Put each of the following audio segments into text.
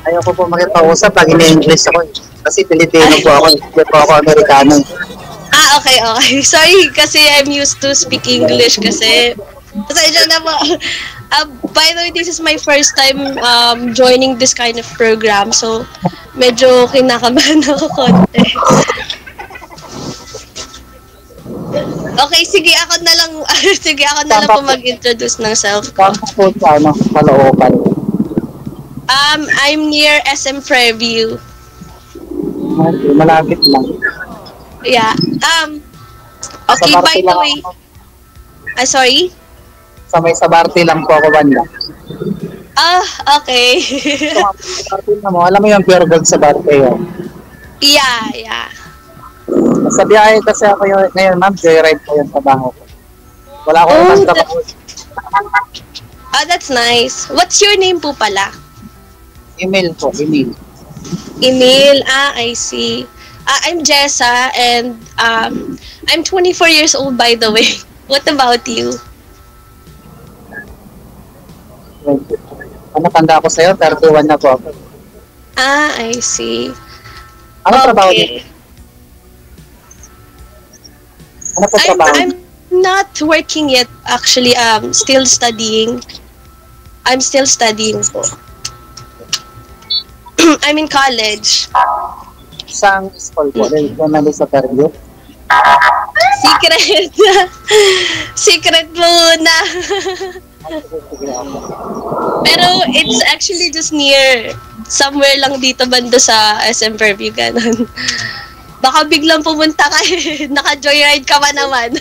Ayoko po makipag-usap pag ini-English ako. Kasi Pilipino po ako. Hindi po ako Amerikano. Okay, okay. Sorry kasi I'm used to speak English kasi. Pasensya na po. By the way, this is my first time joining this kind of program. So, medyo kinakabahan ako konti. Okay, sige ako na lang po mag-introduce ng self ko. Saan po sa Caloocan? I'm near SM Preview. Okay, malapit lang. Yeah. Okay, by the way. Sorry? Sa Barte lang po ako banda. Okay. Sa Barte na mo, alam mo yung pure gold sa Barte yun. Yeah. Sa biyahe kasi ako ngayon, ma'am, joyride po yung trabaho ko. Wala akong Oh, trabaho. that's nice. What's your name po pala? Email po, email. Emil. I see. I'm Jessa and I'm 24 years old by the way. What about you? Ano, tanda ako sa'yo? 31 na po ako. I see. Ano trabaho niyo? Ano po trabaho? I'm not working yet actually. Still studying. I'm still studying po. I'm in college. Saan school po? Dahil sa Perdio? Secret. Secret muna. Pero it's actually just near. Somewhere lang dito banda sa SM Fairview, ganun. Baka biglang pumunta ka naka-joyride ka pa naman.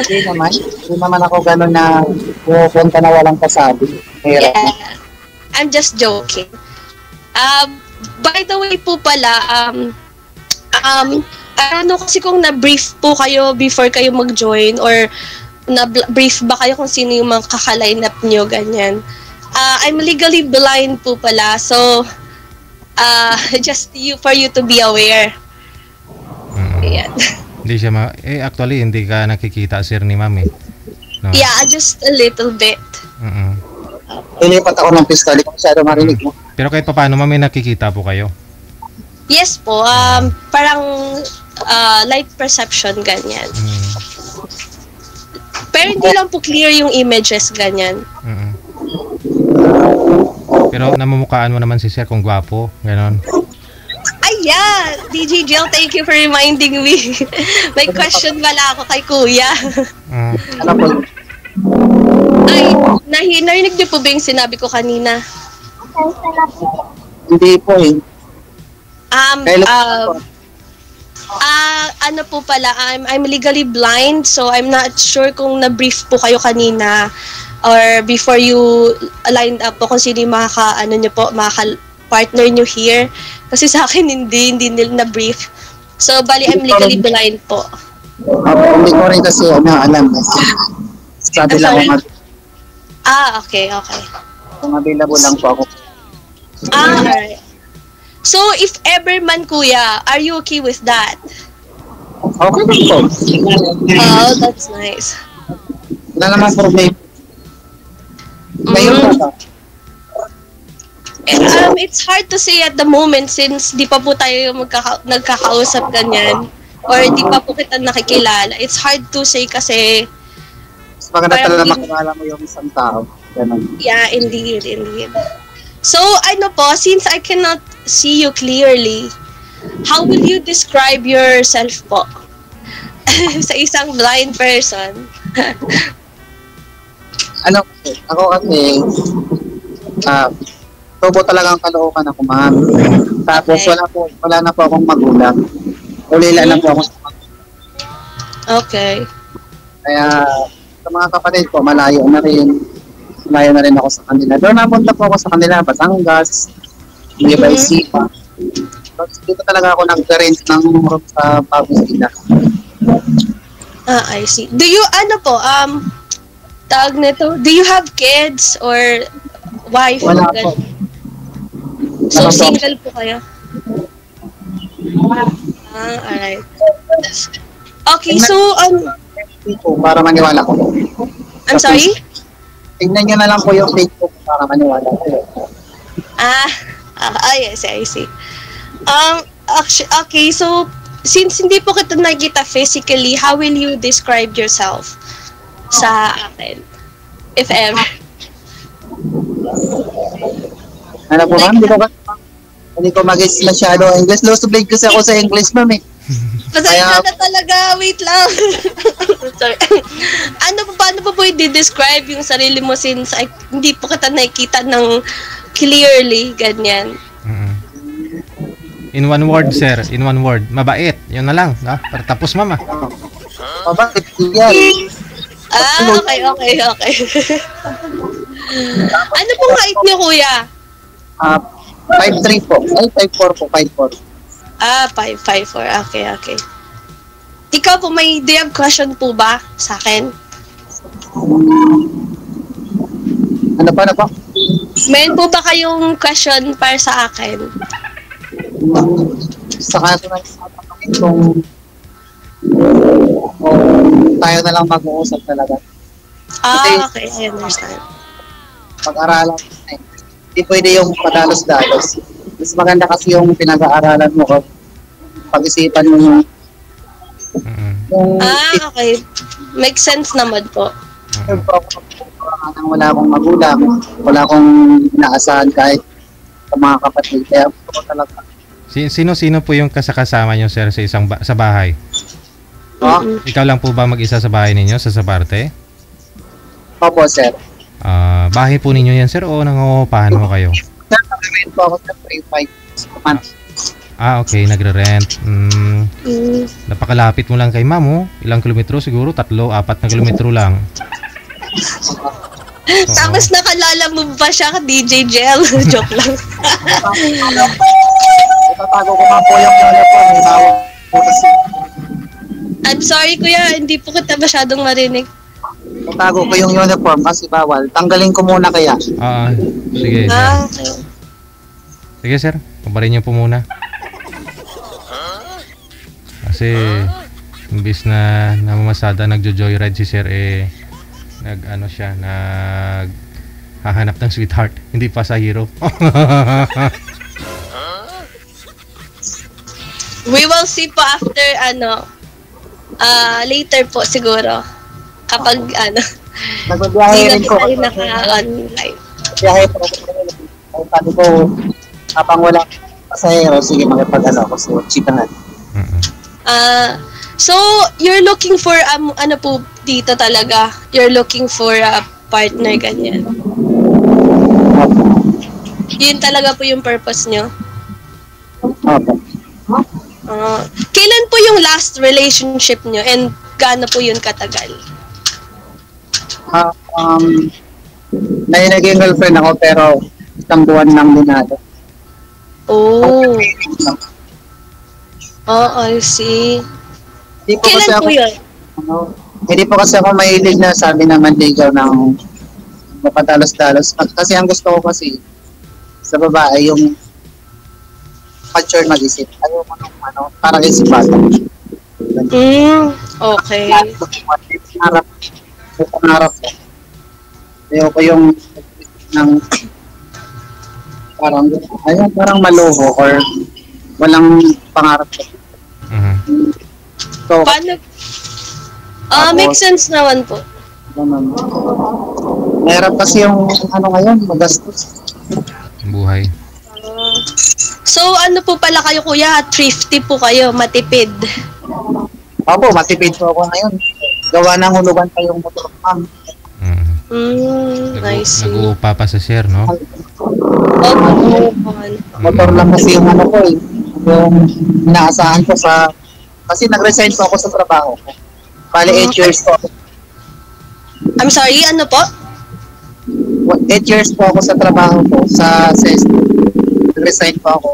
Hindi naman ako ganun na pupunta na walang kasabi. Yeah. I'm just joking. By the way po pala, ano kasi kung na-brief po kayo before kayo mag-join or na-brief ba kayo kung sino yung mga kaka-line up nyo, ganyan. I'm legally blind po pala, so just for you to be aware. Ayan. Hindi siya actually hindi ka nakikita sir ni ma'am eh. No? Yeah, just a little bit. Ilipat ako ng pistol, kung masyado marinig mo. Pero kahit paano ma'am, may nakikita po kayo? Yes po, parang light perception, ganyan. Pero hindi lang po clear yung images, ganyan. Pero namumukhaan mo naman si sir kung gwapo, ganon. Ayan! DJ Jill, thank you for reminding me. May question pala ako kay Kuya. Ano po? Ay, narinig niyo po ba yung sinabi ko kanina? Hindi po eh. Ano po pala, I'm legally blind, so I'm not sure kung na-brief po kayo kanina or before you lined up po kung sino yung partner nyo here. Kasi sa akin, hindi nila na-brief. So, bali, I'm legally blind po. Hindi ko rin kasi alam. Sabi lang ako. Okay. Kung available lang po ako. Alright. So, if ever man, Kuya, are you okay with that? Okay lang po. Oh, that's nice. Wala naman problem. Ngayon ba? It's hard to say at the moment since di pa po tayo nagkakausap ganyan or di pa po kita nakikilala. It's hard to say kasi maganda talaga makilala mo yung isang tao. Ganun. Yeah, indeed. So, since I cannot see you clearly, how will you describe yourself po? Sa isang blind person. Ako kasi, tubo talagang Caloocan ako, ma'am. Tapos wala na po akong magulang. Ulila na po ako sa magulang. Okay. Kaya, sa mga kapatid ko, malayo na rin ako sa kanila. Doon napunta po ako sa kanila, Batangas, Nueva Ecija. Tapos dito talaga ako nag-rent ng room sa Pabusina. I see. Do you, tawag nito, do you have kids or wife? Wala po. So, single po kayo? Alright. Okay, so, para maniwala ko. I'm sorry? Tingnan nyo na lang po yung Facebook para maniwala ko. Yes, I see. Okay, so since hindi po kita nakita physically, how will you describe yourself sa akin? If ever. Ano po ma'am? Hindi ko mag-gets masyado English. Low to blade kasi ako sa English, ma'am eh. Pasensya na talaga, wait lang. Sorry. Paano po i-describe yung sarili mo since hindi po kita nakikita ng clearly, ganyan? In one word, sir. In one word. Mabait. Yun na lang. No? Para tapos, mama. Mabait yan. Okay. Ano pong height niyo, kuya? 5'3" po. Ay, 5'4" po. 5'4". 5'4". Okay. Ikaw po, do you have question po ba sa akin? Ano pa? Meron po ba kayong question para sa akin? Sa kaso na kung tayo na lang mag-uusap talaga. Okay. I understand. Pag-aralan hindi pwede yung padalos-dalos. Mas maganda kasi yung pinag-aaralan mo kung pag-isipan mo yung okay. Makes sense naman po. Wala akong magulang, wala akong inaasahan kahit sa mga kapatid. Kaya po talaga. Sino po yung kasama nyo, sir, sa bahay? Ikaw lang po ba mag-isa sa bahay ninyo, sa parte? Opo, sir. Bahay po ninyo yan, sir, o nangungupahan mo kayo? Sir, nag-rent po ako sa 3-5 months. Okay, nagre-rent. Napakalapit mo lang kay ma'am, oh. Ilang kilometro siguro? 3-4 na kilometro lang. Tapos nakalala mo ba siya ka DJ Gel? Joke lang. Ipatago ko nga po yung uniform. May bawang po kasi. I'm sorry, kuya. Hindi po kita masyadong marinig. Ipatago ko yung uniform kasi bawal. Tanggalin ko muna kaya. Sige, sir. Okay. Sige, sir. Pabarin niyo po muna. Kasi imbis na namamasada nagjo-joyride si sir hahanap ng sweetheart, hindi pa sa hero. We will see po after later po siguro kapag Nagbiyahe rin ko. tayo naka-online. Biyahe po ako. Sabi ko, kapag wala pasahero, sige makipag-ano ako. So, chika nga. So, you're looking for, po dito talaga? You're looking for a partner, ganyan? Yun talaga po yung purpose nyo? Okay. Kailan po yung last relationship nyo and gaano po yun katagal? Naging girlfriend ako pero isang buwan lang din natin. I see. Kailan po yun? Hindi po kasi ako mahilig na sabi naman ligaw ng mapadalos-dalos. Kasi ang gusto ko kasi sa babae yung mature mag-isip. Ayaw mo nung parang isipatan. Okay. Pangarap ko. Ayaw ko yung ng parang maluho or walang pangarap ko. So, Paano? Makes sense naman po. Mahirap kasi yung ngayon, magastos. Buhay. So, po pala kayo, kuya? Thrifty po kayo, matipid. Opo, matipid po ako ngayon. Gawa ng hulugan pa yung motor, ma'am. I see. Nag-uupa pa sa share, no? Motor lang kasi yung ko eh. Yung inaasahan ko kasi nag-resign po ako sa trabaho ko. Bali, 8 years po ako. I'm sorry, ano po? 8 years po ako sa trabaho ko sa CES. Nag-resign po ako.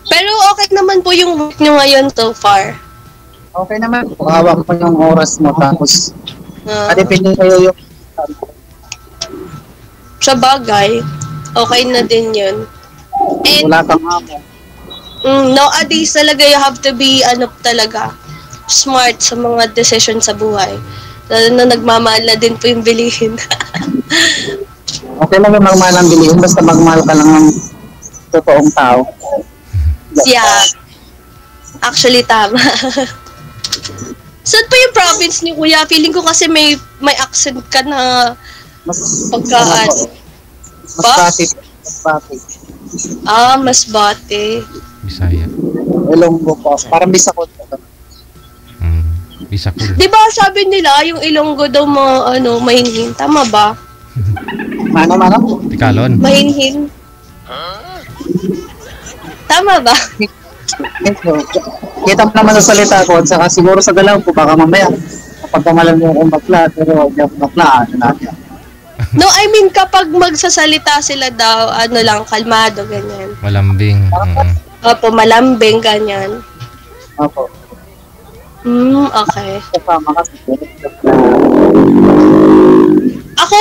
Pero okay naman po yung work nyo ngayon so far. Okay naman. Hawak po yung oras mo tapos depende sa'yo yung sa bagay, okay na din yun. And wala kang amo. Nowadays talaga you have to be talaga smart sa mga decision sa buhay. Lalo na nagmamahal na din po yung bilihin. Okay lang yung magmahal ang bilihin, basta magmahal ka lang ng totoong tao. Yeah. Actually, tama. Saan pa yung province ni Kuya? Feeling ko kasi may accent ka na Mas, pagkaan. mas bakit. Mas bakit. Mas bate. Bisaya. Ilonggo po. Parang Bisakot po. Bisakol. Di ba sabi nila, yung Ilonggo daw mahinhin. Tama ba? Mano? Tikalon. Mahinhin. Tama ba? Kita mo naman sa salita ko, at saka siguro sa galaw ko, baka mamaya, kapag kamalan mo akong bakla, pero huwag niya bakla, ano natin. No, I mean, kapag magsasalita sila daw, lang, kalmado, ganyan. Malambing. Opo, malambing, ganyan. Opo. Okay. Kasama kasi. Ako,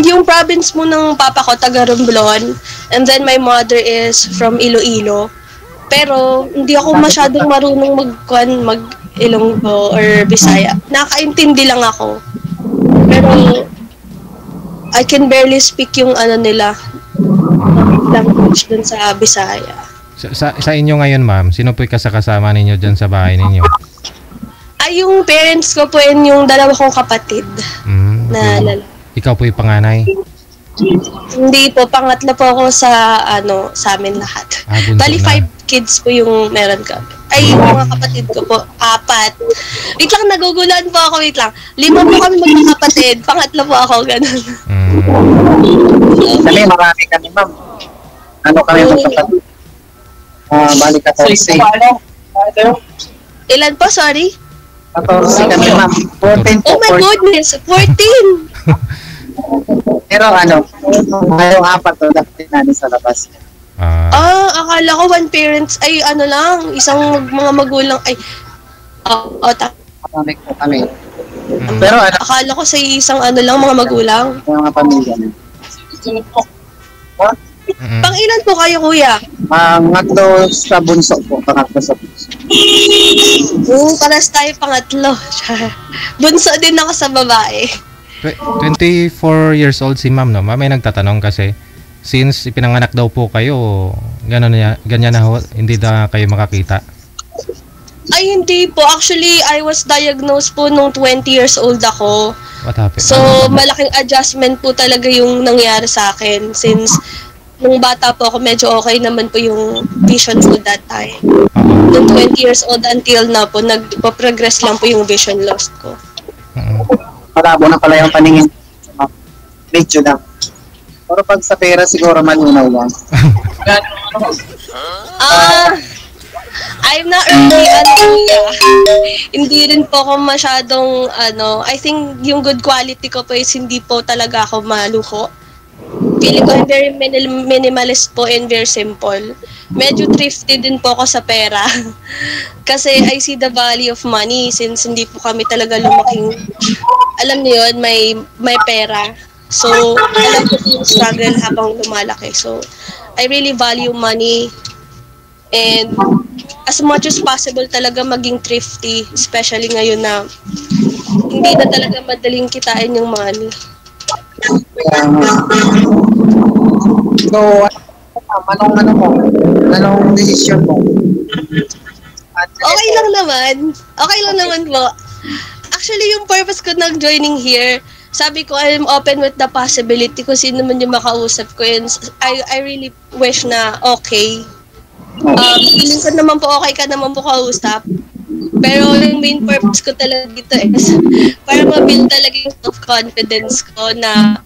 yung province mo ng papa ko, taga Romblon, and then my mother is from Iloilo. Pero, hindi ako masyadong marunong mag-Ilonggo or Bisaya. Nakaintindi lang ako. Pero, I can barely speak yung nila, language dun sa Bisaya. Sa inyo ngayon, ma'am, sino po yung kasama ninyo dyan sa bahay ninyo? Ay, yung parents ko po yun yung dalawa kong kapatid na lalaki. Ikaw po yung panganay? Hindi po, pangatlo po ako sa amin lahat. Bunso Bali, na. 5 kids po yung meron kami. Ay, yung mga kapatid ko po, 4. Wait lang, nagugulan po ako, wait lang. 5 po kami magkakapatid, pangatlo po ako, ganun. Kami, marami kami, ma'am. Ano kami magkapatid? Bali 14. Ilan po, sorry? 14 kami, ma'am. 14 po. Oh my goodness, 14! Pero ngayong 4 to, dapat namin sa labas. Akala ko one parents, ay lang, isang mga magulang, ay, Marami po kami. Pero akala ko sa isang lang, mga magulang. yung mga pamilya. Pang ilan po kayo, kuya? Pangatlo sa bunso po. Pangatlo sa bunso. Paras tayo pangatlo. Bunso din ako sa babae. 24 years old si ma'am, no? Ma'am, may nagtatanong kasi, since ipinanganak daw po kayo, ganyan na hindi na kayo makakita. Ay, hindi po. Actually, I was diagnosed po nung 20 years old ako. What happened? So, malaking adjustment po talaga yung nangyari sa akin. Since, nung bata po ako, medyo okay naman po yung vision ko that time. Nung 20 years old until now po, nagpa-progress lang po yung vision loss ko. Malabo na pala yung paningin. Medyo lang. Pero pag sa pera, siguro malinaw lang. I'm not really, hindi rin po ako masyadong, I think yung good quality ko po is hindi po talaga ako maluho. Feeling ko very minimalist po and very simple. Medyo thrifty din po ako sa pera. Kasi I see the value of money since hindi po kami talaga lumaking, alam niyo yun, may pera. So, alam ko yung struggle habang lumalaki. So, I really value money. And as much as possible talaga maging thrifty, especially ngayon na hindi na talaga madaling kitain yung money. So, anong decision mo? Okay lang naman po. Actually, yung purpose ko nag-joining here, sabi ko, I'm open with the possibility kung sino man yung makausap ko. And I really wish na okay. Feeling ko naman po okay ka naman po kausap. Pero yung main purpose ko talaga dito is para ma-build talaga yung self-confidence ko na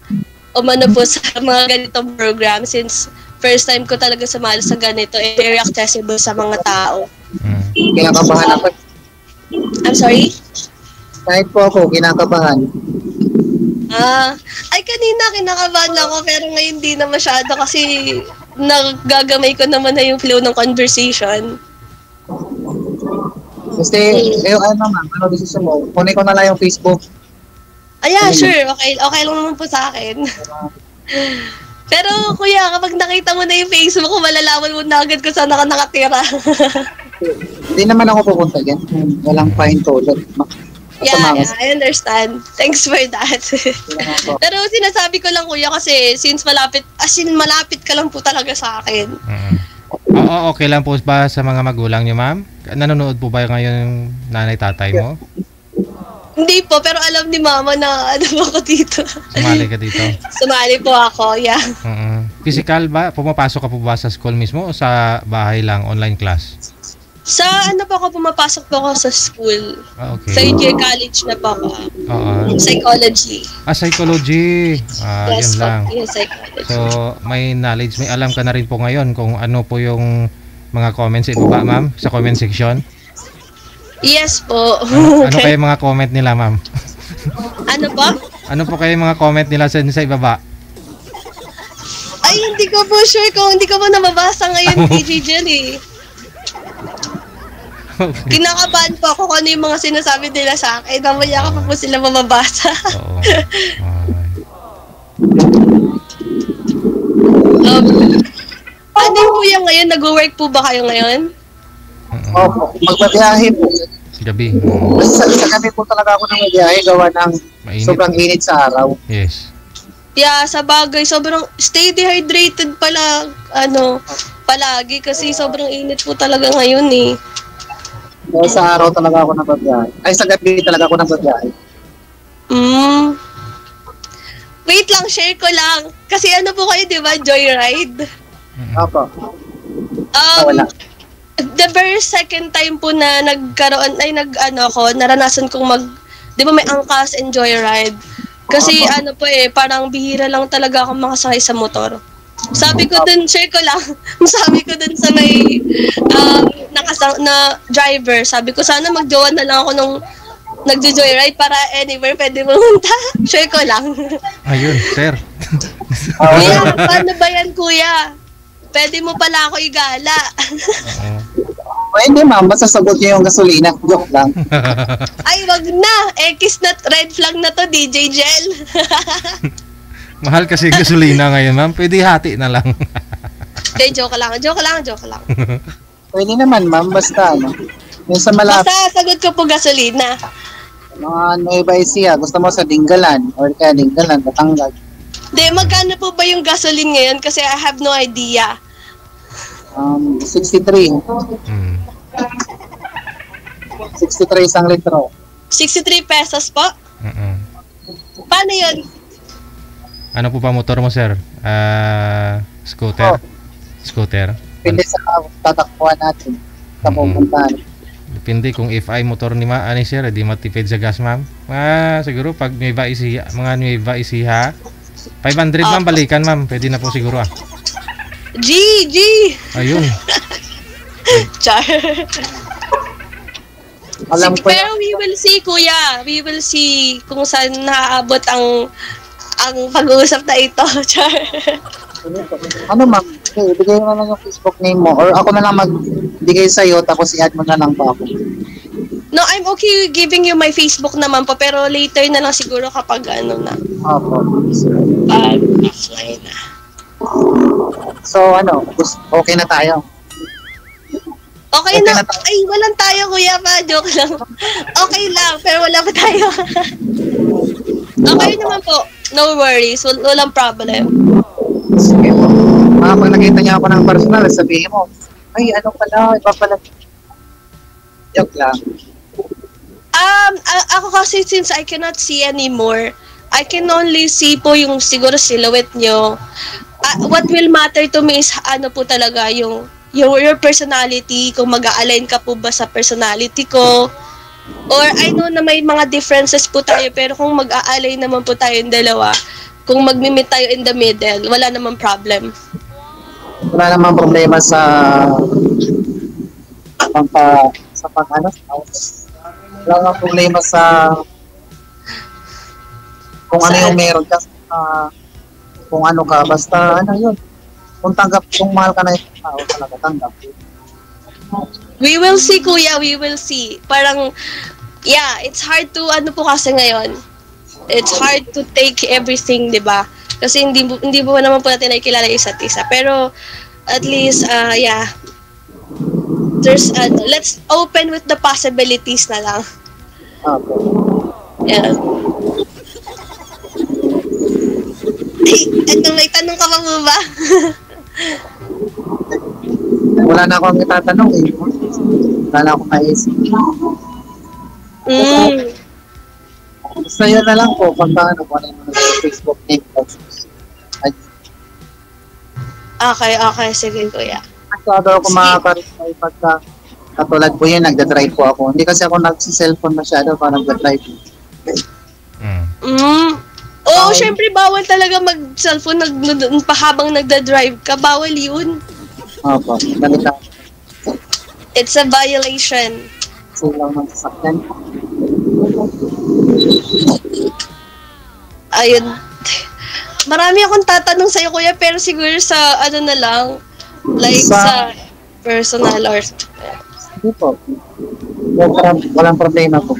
umano po sa mga ganitong program since first time ko talaga sumali sa ganito and very accessible sa mga tao. Kinakabahan ako. I'm sorry? Kahit po ako, kinakabahan. Ay kanina kinakabahan ako pero ngayon di na masyado kasi nagagamay ko naman na yung flow ng conversation. Kasi, ano decision mo? Kunin ko na lang yung Facebook. Sure. Okay lang naman po sa akin. Pero kuya, kapag nakita mo na yung Facebook ko, malalaman mo na agad kung saan ka nakatira. Hindi naman ako pupunta dyan. Walang pahintulot. Yeah, I understand. Thanks for that. Kailangan po. Pero sinasabi ko lang kuya kasi since malapit ka lang po talaga sa akin. Oo, okay lang po ba sa mga magulang niyo, ma'am? Nanonood po ba ngayon yung nanay tatay mo? Hindi po, pero alam ni mama na ano ako dito. Sumali ka dito? Sumali po ako, yeah. Physical ba? Pumapasok ka po ba sa school mismo o sa bahay lang, online class? Sa ano po ako, pumapasok po ako sa school. Okay. Sa UJ College na po ako. Oo. Psychology. Psychology. Yun Yes po, lang. yung psychology. So, may knowledge, may alam ka na rin po ngayon kung ano po yung mga comments sa ibaba, ma'am, sa comment section. Yes po. Ano kayo mga comment nila, ma'am? Ano po? Ano po kayo mga comment nila sa ibaba? Ay, hindi ko po sure kung hindi ko pa nababasa ngayon, DJ Jel eh. Okay. Kinakabahan po ako kung ano yung mga sinasabi nila sa akin. Mamaya ko pa po sila mababasa. Oo. Ano yung kuya ngayon? Nag-work po ba kayo ngayon? Opo, magbabiyahe po. Gabi. Sa gabi po talaga ako nang magbiyahe, gawa ng Mainit. sobrang init sa araw. Yes. Yeah, sa bagay, sobrang stay dehydrated pala, palagi kasi sobrang init po talaga ngayon eh. Kaya sa araw talaga ako nagbabiyahe. Ay, sa gabi talaga ako nagbabiyahe. Wait lang, share ko lang. Kasi ano po kayo, di ba? Joyride. Opo. Um, the very second time po na naranasan kong di ba may angkas and joyride? Kasi parang bihira lang talaga ako makasakay sa motor. Sabi ko dun, share ko lang, sabi ko dun sa may na driver, sabi ko sana magjowa na lang ako nung nagjo-joyride para anywhere pwede pumunta. Share ko lang. Ayun, sir. Kuya, paano ba yan, kuya? Pwede mo pala ako igala. Pwede ma'am, basta sagot niyo yung gasolina. Joke lang. Ay, wag na. X na, red flag na to, DJ Jel. Mahal kasi gasolina ngayon, ma'am. Pwede hati na lang. Hindi, joke lang. Pwede naman ma'am, basta yung sa malapit, Basta sagot ko po gasolina. mga Nueva Ecija, gusto mo sa Dinggalan, or kaya Dinggalan, Batangas. Hindi, magkano po ba yung gasoline ngayon? Kasi I have no idea. 63. 63 isang litro. 63 pesos po? Paano yun? Ano po ba motor mo, sir? Scooter? Scooter? Pwede sa tatakbuhan natin sa pupuntahan. Depende kung FI motor ni sir, di matipid sa gas, ma'am. Siguro pag Nueva Ecija, mga Nueva Ecija, 500 ma'am, balikan ma'am. Pwede na po siguro G! Ayun. Char. Alam ko Pero we will see, kuya. We will see kung saan naaabot ang pag-uusap na ito. Char. ano ma'am, ibigay mo na lang yung Facebook name mo or ako na lang magbigay sa'yo tapos i-add mo na lang pa ako. No, I'm okay giving you my Facebook naman po, pero later na lang siguro kapag na. Opo. Offline na. So okay na tayo. Okay na. Ay, walang tayo, kuya pa. Joke lang. Okay lang, pero wala pa tayo. Okay naman po. No worries. Walang problem. Sige po. Pag nakita niya ako ng personal, sabihin mo, ay, ano pala, iba pala. Joke lang. Ako kasi since I cannot see anymore, I can only see po yung siguro silhouette nyo. What will matter to me is po talaga yung your personality, kung mag-a-align ka po ba sa personality ko. Or I know na may mga differences po tayo, pero kung mag-a-align naman po tayo yung dalawa, kung mag-meet tayo in the middle, wala namang problem. Wala namang problema sa wala namang problema sa kung ano yung meron ka, kung ano ka, basta yun. Kung mahal ka na yung tao, talaga tanggap. We will see, kuya. We will see. Parang, yeah, it's hard to, po kasi ngayon. It's hard to take everything, di ba? Kasi hindi mo naman po natin nakikilala isa't isa. Pero, at least, yeah. There's, let's open with the possibilities na lang. Okay. Yan. Ay, ano, may tanong ka pa po ba? Wala na akong itatanong eh. Wala na akong maisip. Basta yun na lang po, pagka ano, kung ano yung mga Facebook name ko. Okay, sige kuya. Masyado ako makaka-reply pagka katulad po yun, nagda-drive po ako. Hindi kasi ako nagsi-cellphone masyado para nagda-drive. Oo, syempre bawal talaga mag-cellphone habang nagda-drive ka. Bawal yun. Opo, ganito. It's a violation. Silang magsasakyan. Ayun. Marami akong tatanong sa'yo, kuya, pero siguro sa ano na lang, like sa personal or... Hindi po. Walang problema po.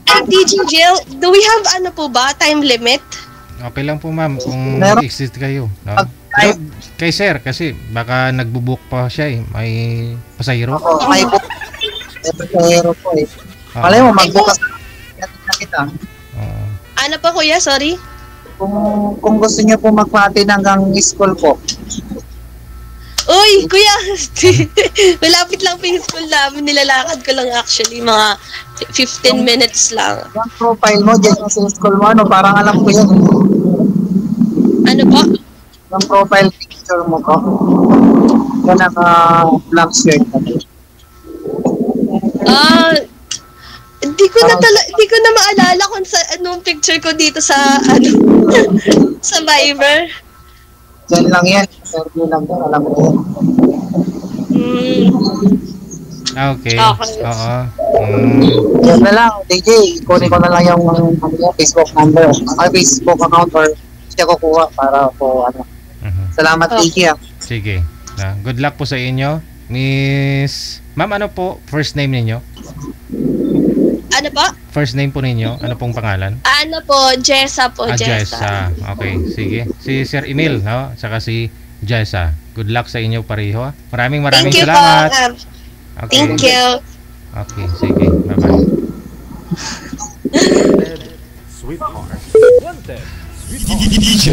Ay, DJ Jill, do we have ano po ba, time limit? Okay lang po ma'am kung Meron. exist kayo. No? Pero kay sir kasi baka nagbubook pa siya eh. May pasahero. Ako, may book. May pasahero po eh. Malay mo, magbukas na kita. Oo. Ano pa, kuya? Sorry? Kung gusto niyo po magpati hanggang school po. Uy, kuya! Malapit lang po yung school namin. Nilalakad ko lang actually. Mga 15 minutes lang. Yung profile mo, dyan sa school mo, ano, parang alam ko yun. Ano po? Yung profile picture mo po. Yung naka-black shirt. Hindi ko na maalala kung sa anong picture ko dito sa ano sa Viber. Diyan lang yan. Interview lang yan. Alam ko yan. Okay. Okay. Oo. Yan na lang. DJ, ikunin ko na lang yung Facebook number. Facebook account or siya kukuha para po ano. Salamat, DJ. Sige. Good luck po sa inyo. Miss... Ma'am, ano po first name ninyo? Ano po? First name po ninyo? Ano pong pangalan? Ano po? Jessa po. Jessa. Okay, sige. Si Sir Emil, no? Saka si Jessa. Good luck sa inyo pareho. Maraming Thank you salamat. po. Okay. Thank you. Okay, sige. Bye-bye. Sweetheart. Wanted. Sweetheart. DJ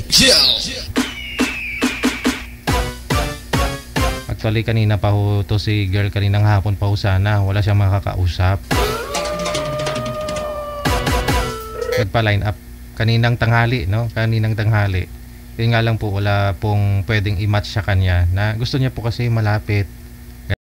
Jill. Actually, kanina pa ho to si girl. Kaninang hapon pa ho sana. Wala siyang makakausap. Nagpa-line up. Kaninang tanghali, no? Kaninang tanghali. Yun nga lang po, wala pong pwedeng i-match sa kanya na gusto niya po kasi malapit.